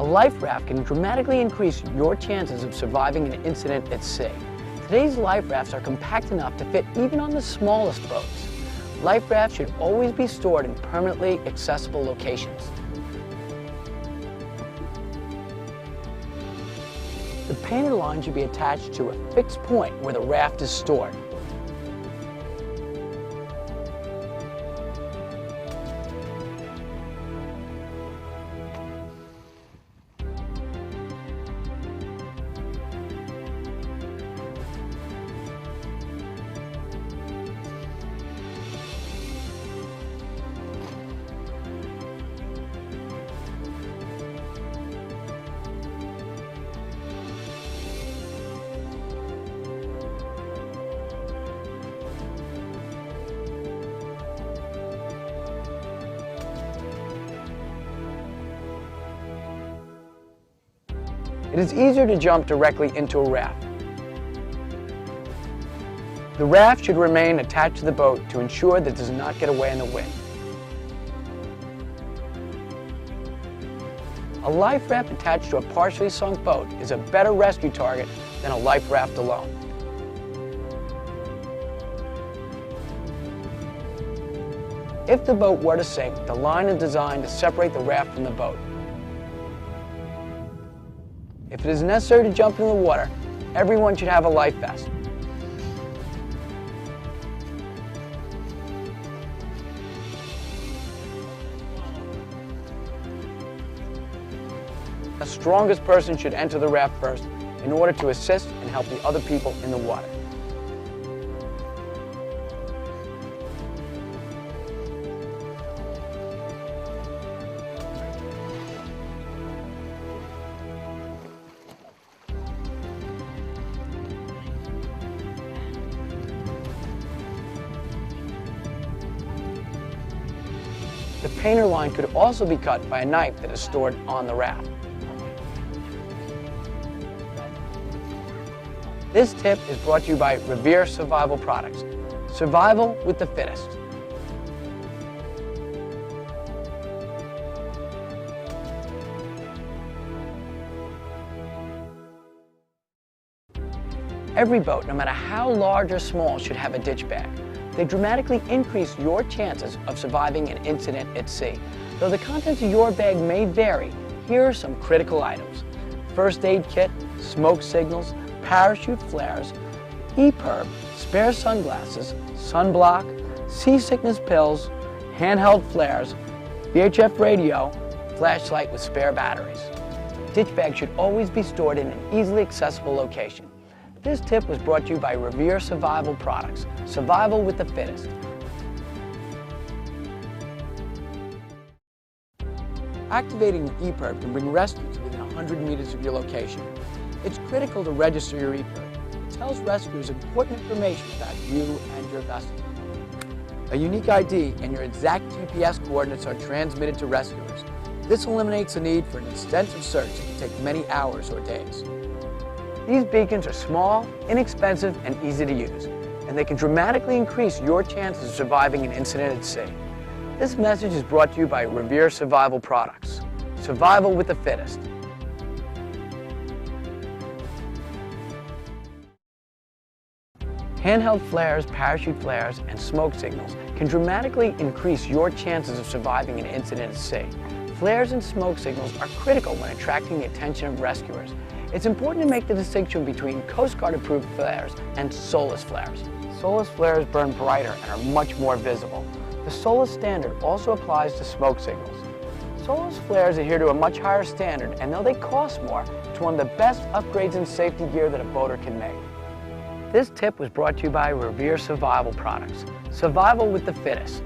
A life raft can dramatically increase your chances of surviving an incident at sea. Today's life rafts are compact enough to fit even on the smallest boats. Life rafts should always be stored in permanently accessible locations. The painter line should be attached to a fixed point where the raft is stored. It is easier to jump directly into a raft. The raft should remain attached to the boat to ensure that it does not get away in the wind. A life raft attached to a partially sunk boat is a better rescue target than a life raft alone. If the boat were to sink, the line is designed to separate the raft from the boat. If it is necessary to jump into the water, everyone should have a life vest. The strongest person should enter the raft first in order to assist and help the other people in the water. The painter line could also be cut by a knife that is stored on the raft. This tip is brought to you by REVERE Survival Products. Survival with the fittest. Every boat, no matter how large or small, should have a ditch bag. They dramatically increase your chances of surviving an incident at sea. Though the contents of your bag may vary, here are some critical items: first aid kit, smoke signals, parachute flares, EPIRB, spare sunglasses, sunblock, seasickness pills, handheld flares, VHF radio, flashlight with spare batteries. Ditch bags should always be stored in an easily accessible location. This tip was brought to you by REVERE Survival Products. Survival with the fittest. Activating an EPIRB can bring rescue to within 100 meters of your location. It's critical to register your EPIRB. It tells rescuers important information about you and your vessel. A unique ID and your exact GPS coordinates are transmitted to rescuers. This eliminates the need for an extensive search that can take many hours or days. These beacons are small, inexpensive, and easy to use, and they can dramatically increase your chances of surviving an incident at sea. This message is brought to you by REVERE Survival Products. Survival with the fittest. Handheld flares, parachute flares, and smoke signals can dramatically increase your chances of surviving an incident at sea. Flares and smoke signals are critical when attracting the attention of rescuers. It's important to make the distinction between Coast Guard-approved flares and SOLAS flares. SOLAS flares burn brighter and are much more visible. The SOLAS standard also applies to smoke signals. SOLAS flares adhere to a much higher standard, and though they cost more, it's one of the best upgrades in safety gear that a boater can make. This tip was brought to you by REVERE Survival Products. Survival with the fittest.